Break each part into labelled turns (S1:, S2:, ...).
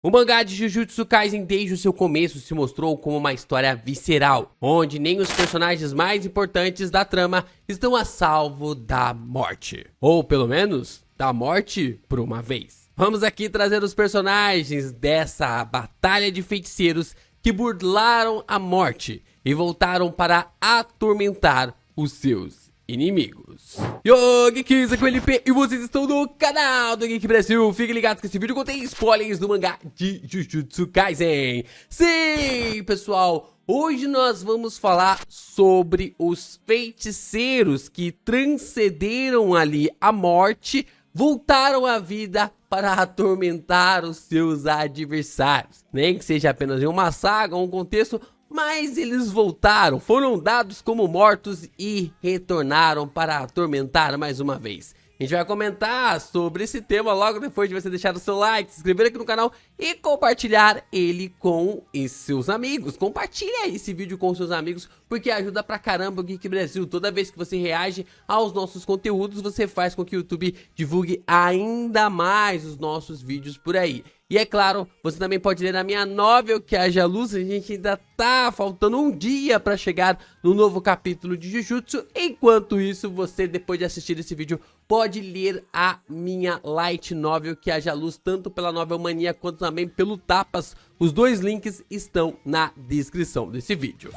S1: O mangá de Jujutsu Kaisen desde o seu começo se mostrou como uma história visceral, onde nem os personagens mais importantes da trama estão a salvo da morte. Ou pelo menos, da morte por uma vez. Vamos aqui trazer os personagens dessa batalha de feiticeiros que burlaram a morte e voltaram para atormentar os seus inimigos. Yo, Geeks, aqui é o LP e vocês estão no canal do Geek Brasil. Fiquem ligados que esse vídeo contém spoilers do mangá de Jujutsu Kaisen. Sim, pessoal, hoje nós vamos falar sobre os feiticeiros que transcenderam ali a morte, voltaram à vida para atormentar os seus adversários. Nem que seja apenas em uma saga ou um contexto, mas eles voltaram, foram dados como mortos e retornaram para atormentar mais uma vez. A gente vai comentar sobre esse tema logo depois de você deixar o seu like, se inscrever aqui no canal e compartilhar ele com seus amigos. Compartilha esse vídeo com seus amigos, porque ajuda pra caramba o Geek Brasil. Toda vez que você reage aos nossos conteúdos, você faz com que o YouTube divulgue ainda mais os nossos vídeos por aí. E é claro, você também pode ler a minha novel, que é Haja Luz. A gente ainda tá faltando um dia para chegar no novo capítulo de Jujutsu. Enquanto isso, você, depois de assistir esse vídeo, pode ler a minha light novel, que é Haja Luz, tanto pela Novel Mania quanto também pelo Tapas. Os dois links estão na descrição desse vídeo.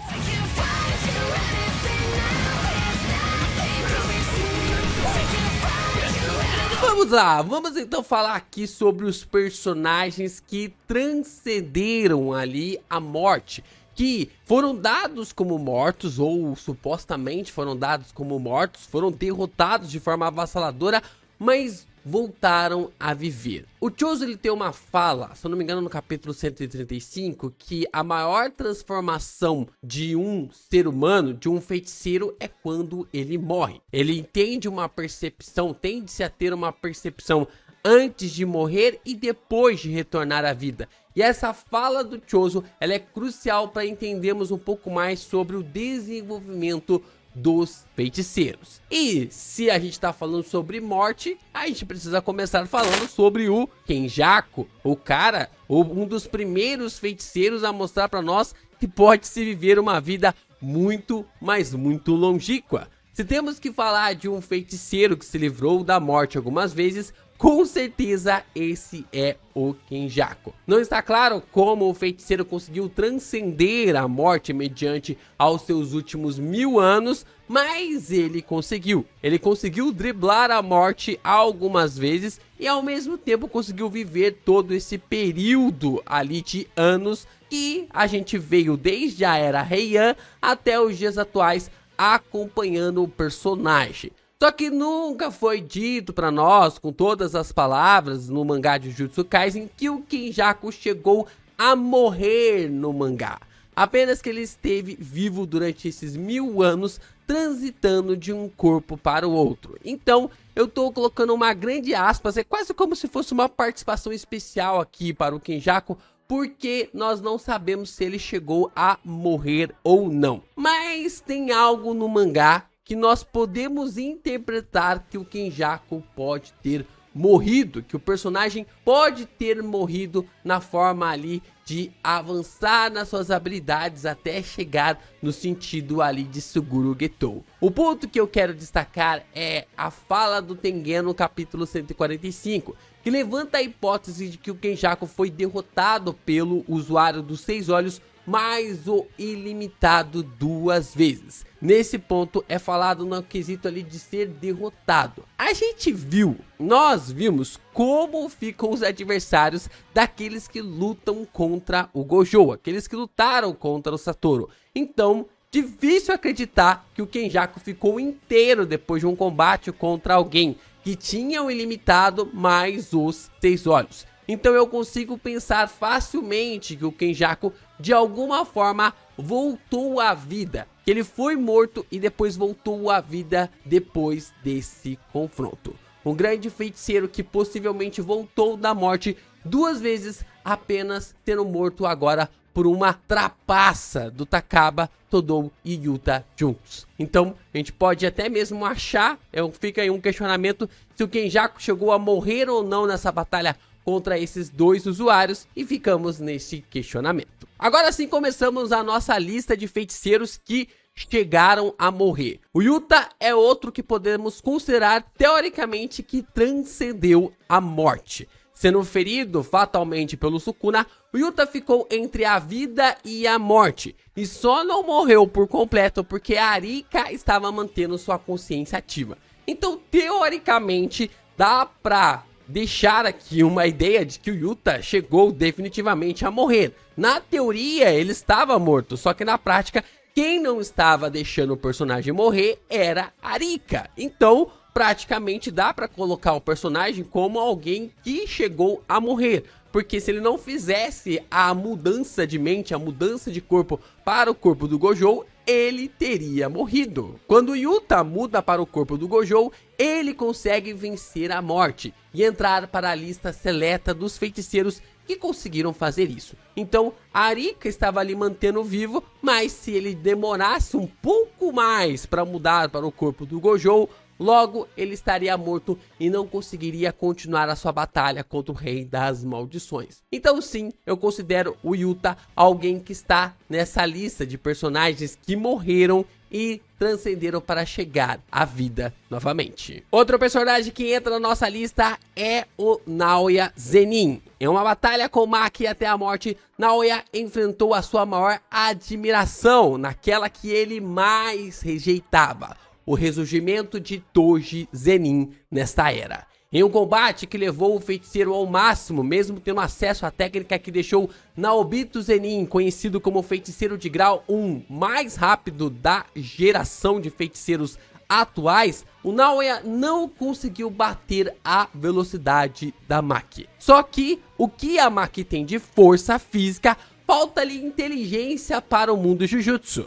S1: Vamos lá, vamos então falar aqui sobre os personagens que transcenderam ali a morte, que foram dados como mortos ou supostamente foram dados como mortos, foram derrotados de forma avassaladora, mas voltaram a viver. O Choso, ele tem uma fala, se eu não me engano no capítulo 135, que a maior transformação de um ser humano, de um feiticeiro, é quando ele morre. Ele entende uma percepção, tende-se a ter uma percepção antes de morrer e depois de retornar à vida. E essa fala do Choso, ela é crucial para entendermos um pouco mais sobre o desenvolvimento dos feiticeiros. E se a gente está falando sobre morte, a gente precisa começar falando sobre o Kenjaku, o cara, um dos primeiros feiticeiros a mostrar para nós que pode-se viver uma vida muito, mas muito longínqua. Se temos que falar de um feiticeiro que se livrou da morte algumas vezes, com certeza esse é o Kenjaku. Não está claro como o feiticeiro conseguiu transcender a morte mediante aos seus últimos 1000 anos, mas ele conseguiu. Ele conseguiu driblar a morte algumas vezes e ao mesmo tempo conseguiu viver todo esse período ali de anos que a gente veio desde a era Heian até os dias atuais acompanhando o personagem. Só que nunca foi dito pra nós, com todas as palavras no mangá de Jujutsu Kaisen, que o Kenjaku chegou a morrer no mangá. Apenas que ele esteve vivo durante esses 1000 anos, transitando de um corpo para o outro. Então, eu tô colocando uma grande aspas, é quase como se fosse uma participação especial aqui para o Kenjaku, porque nós não sabemos se ele chegou a morrer ou não. Mas tem algo no mangá que nós podemos interpretar que o Kenjaku pode ter morrido, que o personagem pode ter morrido na forma ali de avançar nas suas habilidades até chegar no sentido ali de Suguru Getou. O ponto que eu quero destacar é a fala do Tengen no capítulo 145, que levanta a hipótese de que o Kenjaku foi derrotado pelo usuário dos 6 olhos mais o ilimitado 2 vezes. Nesse ponto é falado no quesito ali de ser derrotado. A gente viu, nós vimos como ficam os adversários daqueles que lutam contra o Gojo, aqueles que lutaram contra o Satoru. Então, difícil acreditar que o Kenjaku ficou inteiro depois de um combate contra alguém que tinha o ilimitado mais os 6 olhos. Então eu consigo pensar facilmente que o Kenjaku de alguma forma voltou à vida, que ele foi morto e depois voltou à vida depois desse confronto. Um grande feiticeiro que possivelmente voltou da morte 2 vezes, apenas sendo morto agora por uma trapaça do Takaba, Todou e Yuta juntos. Então a gente pode até mesmo achar, fica aí um questionamento, se o Kenjaku chegou a morrer ou não nessa batalha contra esses dois usuários e ficamos neste questionamento. Agora sim começamos a nossa lista de feiticeiros que chegaram a morrer. O Yuta é outro que podemos considerar teoricamente que transcendeu a morte. Sendo ferido fatalmente pelo Sukuna, o Yuta ficou entre a vida e a morte, e só não morreu por completo porque a Arika estava mantendo sua consciência ativa. Então, teoricamente, dá pra deixar aqui uma ideia de que o Yuta chegou definitivamente a morrer. Na teoria, ele estava morto, só que na prática, quem não estava deixando o personagem morrer era a Arika. Então, praticamente dá pra colocar o personagem como alguém que chegou a morrer. Porque se ele não fizesse a mudança de mente, a mudança de corpo para o corpo do Gojo, ele teria morrido. Quando o Yuta muda para o corpo do Gojo, ele consegue vencer a morte e entrar para a lista seleta dos feiticeiros que conseguiram fazer isso. Então, a Arika estava ali mantendo vivo, mas se ele demorasse um pouco mais para mudar para o corpo do Gojo, logo ele estaria morto e não conseguiria continuar a sua batalha contra o Rei das Maldições. Então sim, eu considero o Yuta alguém que está nessa lista de personagens que morreram e transcenderam para chegar à vida novamente. Outro personagem que entra na nossa lista é o Naoya Zenin. Em uma batalha com Maki até a morte, Naoya enfrentou a sua maior admiração, naquela que ele mais rejeitava: o ressurgimento de Toji Zenin nesta era. Em um combate que levou o feiticeiro ao máximo, mesmo tendo acesso à técnica que deixou Naobito Zenin, conhecido como feiticeiro de grau 1 mais rápido da geração de feiticeiros atuais, o Naoya não conseguiu bater a velocidade da Maki. Só que o que a Maki tem de força física, falta-lhe inteligência para o mundo Jujutsu.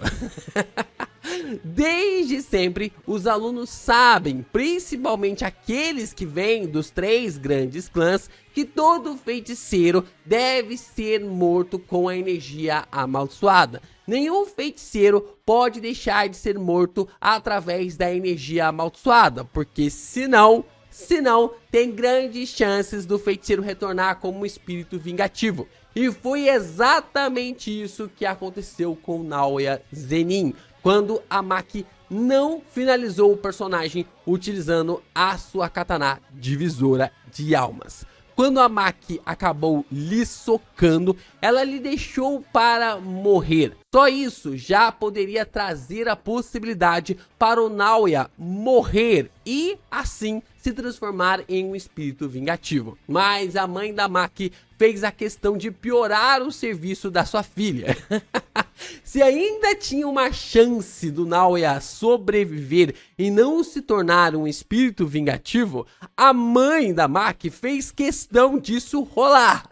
S1: Desde sempre, os alunos sabem, principalmente aqueles que vêm dos 3 grandes clãs, que todo feiticeiro deve ser morto com a energia amaldiçoada. Nenhum feiticeiro pode deixar de ser morto através da energia amaldiçoada, porque senão tem grandes chances do feiticeiro retornar como um espírito vingativo. E foi exatamente isso que aconteceu com Naoya Zenin, quando a Maki não finalizou o personagem utilizando a sua katana divisora de almas. Quando a Maki acabou lhe socando, ela lhe deixou para morrer. Só isso já poderia trazer a possibilidade para o Naoya morrer e assim se transformar em um espírito vingativo. Mas a mãe da Maki fez a questão de piorar o serviço da sua filha. Se ainda tinha uma chance do Naoya sobreviver e não se tornar um espírito vingativo, a mãe da Maki fez questão disso rolar.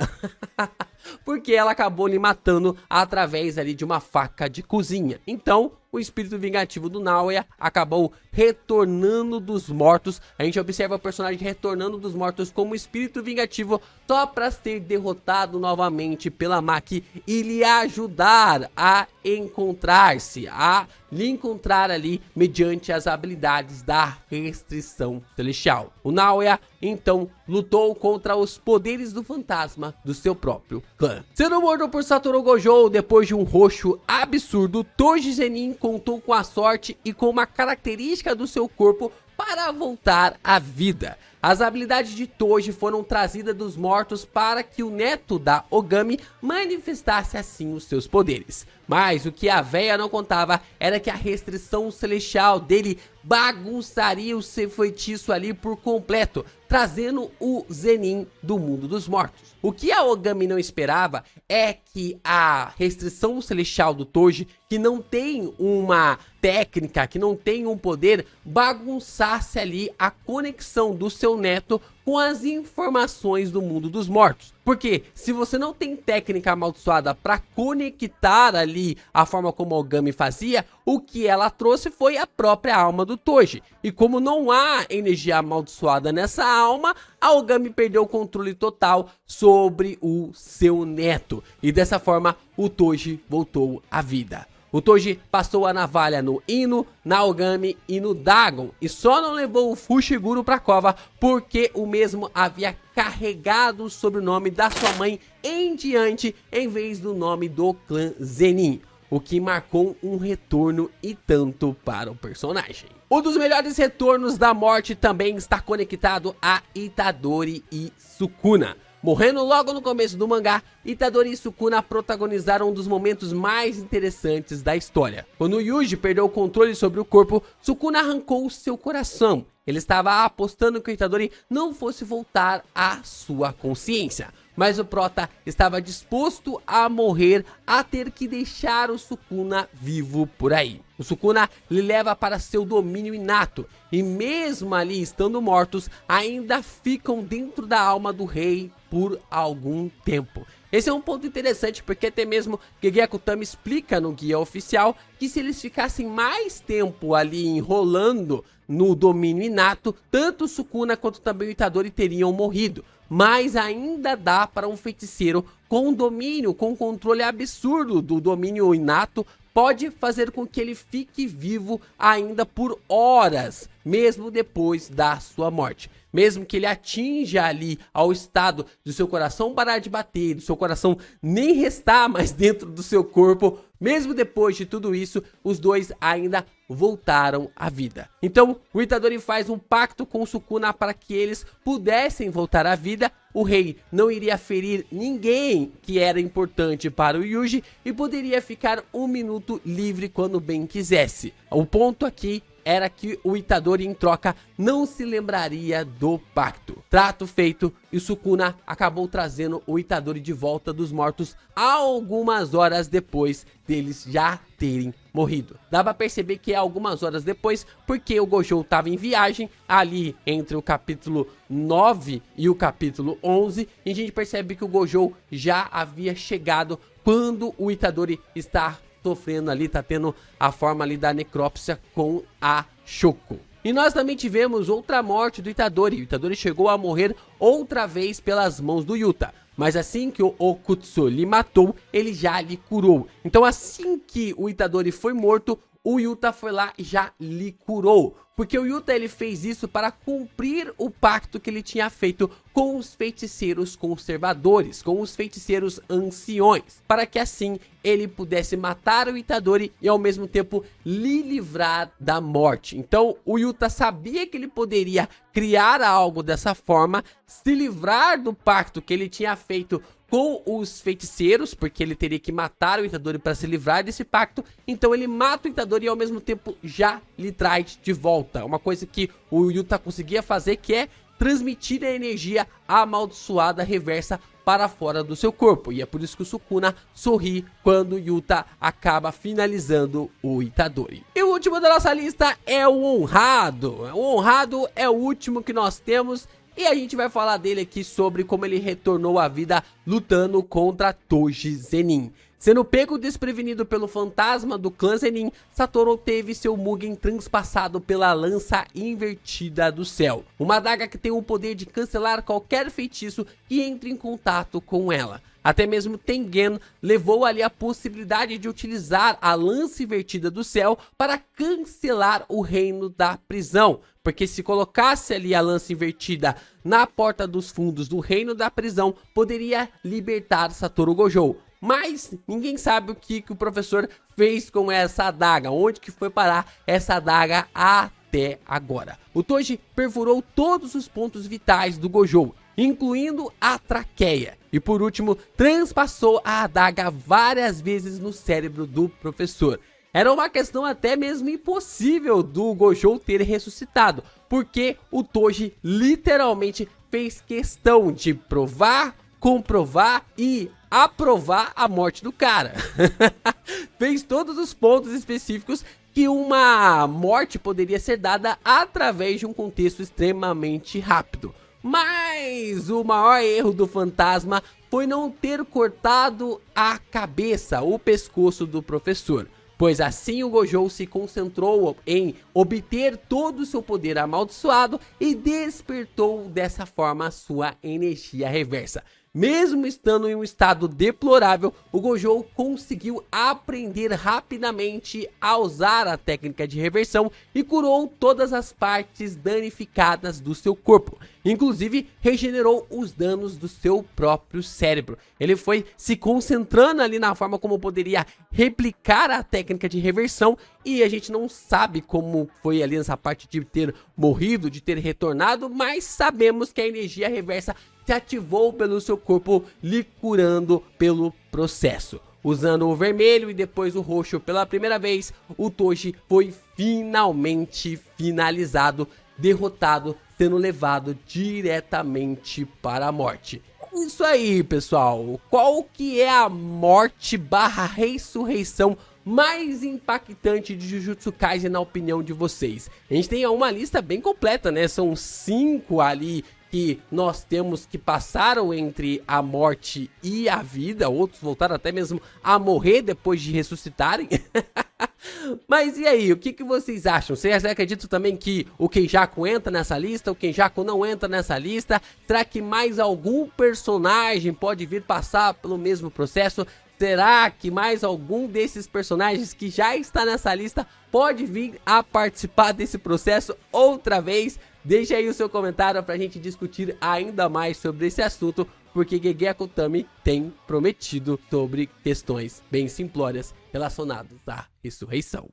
S1: Porque ela acabou lhe matando através ali de uma faca de cozinha. Então, o espírito vingativo do Naoya acabou retornando dos mortos. A gente observa o personagem retornando dos mortos como espírito vingativo só para ser derrotado novamente pela Maki e lhe ajudar a encontrar-se, a lhe encontrar ali mediante as habilidades da restrição celestial. O Naoya então lutou contra os poderes do fantasma do seu próprio clã. Sendo morto por Satoru Gojo depois de um roxo absurdo, Toji Zenin contou com a sorte e com uma característica do seu corpo para voltar à vida. As habilidades de Toji foram trazidas dos mortos para que o neto da Ogami manifestasse assim os seus poderes. Mas o que a véia não contava era que a restrição celestial dele bagunçaria o seu feitiço ali por completo, trazendo o Zenin do mundo dos mortos. O que a Ogami não esperava é que a restrição celestial do Toji, que não tem uma técnica, que não tem um poder, bagunçasse ali a conexão do seu neto com as informações do mundo dos mortos. Porque se você não tem técnica amaldiçoada para conectar ali a forma como a Ogami fazia, o que ela trouxe foi a própria alma do Toji. E como não há energia amaldiçoada nessa alma, a Ogami perdeu o controle total sobre o seu neto. E dessa forma, o Toji voltou à vida. O Toji passou a navalha no Ino, Naogami e no Dagon, e só não levou o Fushiguro pra cova porque o mesmo havia carregado o sobrenome da sua mãe em diante em vez do nome do clã Zenin, o que marcou um retorno e tanto para o personagem. Um dos melhores retornos da morte também está conectado a Itadori e Sukuna. Morrendo logo no começo do mangá, Itadori e Sukuna protagonizaram um dos momentos mais interessantes da história. Quando Yuji perdeu o controle sobre o corpo, Sukuna arrancou seu coração. Ele estava apostando que o Itadori não fosse voltar à sua consciência. Mas o prota estava disposto a morrer, a ter que deixar o Sukuna vivo por aí. O Sukuna lhe leva para seu domínio inato, e mesmo ali estando mortos, ainda ficam dentro da alma do rei por algum tempo. Esse é um ponto interessante porque até mesmo Gege Akutami explica no guia oficial que se eles ficassem mais tempo ali enrolando no domínio inato, tanto o Sukuna quanto também o Itadori teriam morrido. Mas ainda dá para um feiticeiro com domínio, com controle absurdo do domínio inato, pode fazer com que ele fique vivo ainda por horas, mesmo depois da sua morte. Mesmo que ele atinja ali ao estado do seu coração parar de bater, do seu coração nem restar mais dentro do seu corpo, mesmo depois de tudo isso, os dois ainda voltaram à vida. Então, o Itadori faz um pacto com o Sukuna para que eles pudessem voltar à vida. O rei não iria ferir ninguém que era importante para o Yuji e poderia ficar um minuto livre quando bem quisesse. O ponto aqui era que o Itadori em troca não se lembraria do pacto. Trato feito, e Sukuna acabou trazendo o Itadori de volta dos mortos algumas horas depois deles já terem morrido. Dá pra perceber que é algumas horas depois, porque o Gojo estava em viagem ali entre o capítulo 9 e o capítulo 11, e a gente percebe que o Gojo já havia chegado quando o Itadori está sofrendo ali, tá tendo a forma ali da necrópsia com a Shoko. E nós também tivemos outra morte do Itadori. O Itadori chegou a morrer outra vez pelas mãos do Yuta. Mas assim que o Okutsu lhe matou, ele já lhe curou. Então assim que o Itadori foi morto, o Yuta foi lá e já lhe curou. Porque o Yuta ele fez isso para cumprir o pacto que ele tinha feito com os feiticeiros conservadores, com os feiticeiros anciões, para que assim ele pudesse matar o Itadori e ao mesmo tempo lhe livrar da morte. Então o Yuta sabia que ele poderia criar algo dessa forma, se livrar do pacto que ele tinha feito com os feiticeiros, porque ele teria que matar o Itadori para se livrar desse pacto. Então ele mata o Itadori e ao mesmo tempo já lhe traz de volta. Uma coisa que o Yuta conseguia fazer, que é transmitir a energia amaldiçoada reversa para fora do seu corpo. E é por isso que o Sukuna sorri quando o Yuta acaba finalizando o Itadori. E o último da nossa lista é o Honrado. O Honrado é o último que nós temos. E a gente vai falar dele aqui sobre como ele retornou à vida lutando contra Toji Zenin. Sendo pego desprevenido pelo fantasma do clã Zenin, Satoru teve seu Mugen transpassado pela lança invertida do céu. Uma adaga que tem o poder de cancelar qualquer feitiço que entre em contato com ela. Até mesmo Tengen levou ali a possibilidade de utilizar a lança invertida do céu para cancelar o reino da prisão. Porque se colocasse ali a lança invertida na porta dos fundos do reino da prisão, poderia libertar Satoru Gojo. Mas ninguém sabe o que o professor fez com essa adaga, onde que foi parar essa adaga até agora. O Toji perfurou todos os pontos vitais do Gojo, incluindo a traqueia. E por último, transpassou a adaga várias vezes no cérebro do professor. Era uma questão até mesmo impossível do Gojo ter ressuscitado, porque o Toji literalmente fez questão de provar, comprovar e aprovar a morte do cara. Fez todos os pontos específicos que uma morte poderia ser dada através de um contexto extremamente rápido. Mas o maior erro do fantasma foi não ter cortado a cabeça, o pescoço do professor. Pois assim o Gojo se concentrou em obter todo o seu poder amaldiçoado e despertou dessa forma sua energia reversa. mesmo estando em um estado deplorável, o Gojo conseguiu aprender rapidamente a usar a técnica de reversão e curou todas as partes danificadas do seu corpo. Inclusive, regenerou os danos do seu próprio cérebro. Ele foi se concentrando ali na forma como poderia replicar a técnica de reversão, e a gente não sabe como foi ali nessa parte de ter morrido, de ter retornado, mas sabemos que a energia reversa se ativou pelo seu corpo, lhe curando pelo processo. Usando o vermelho e depois o roxo pela primeira vez, o Toji foi finalmente finalizado, derrotado, sendo levado diretamente para a morte. Isso aí, pessoal. Qual que é a morte barra ressurreição mais impactante de Jujutsu Kaisen na opinião de vocês? A gente tem uma lista bem completa, né? São 5 ali que nós temos que passaram entre a morte e a vida. Outros voltaram até mesmo a morrer depois de ressuscitarem. Mas e aí, o que vocês acham? Vocês acreditam também que o Kenjaku entra nessa lista? O Kenjaku não entra nessa lista? Será que mais algum personagem pode vir passar pelo mesmo processo? Será que mais algum desses personagens que já está nessa lista pode vir a participar desse processo outra vez? Deixa aí o seu comentário pra gente discutir ainda mais sobre esse assunto, porque Gege Akutami tem prometido sobre questões bem simplórias relacionadas à ressurreição.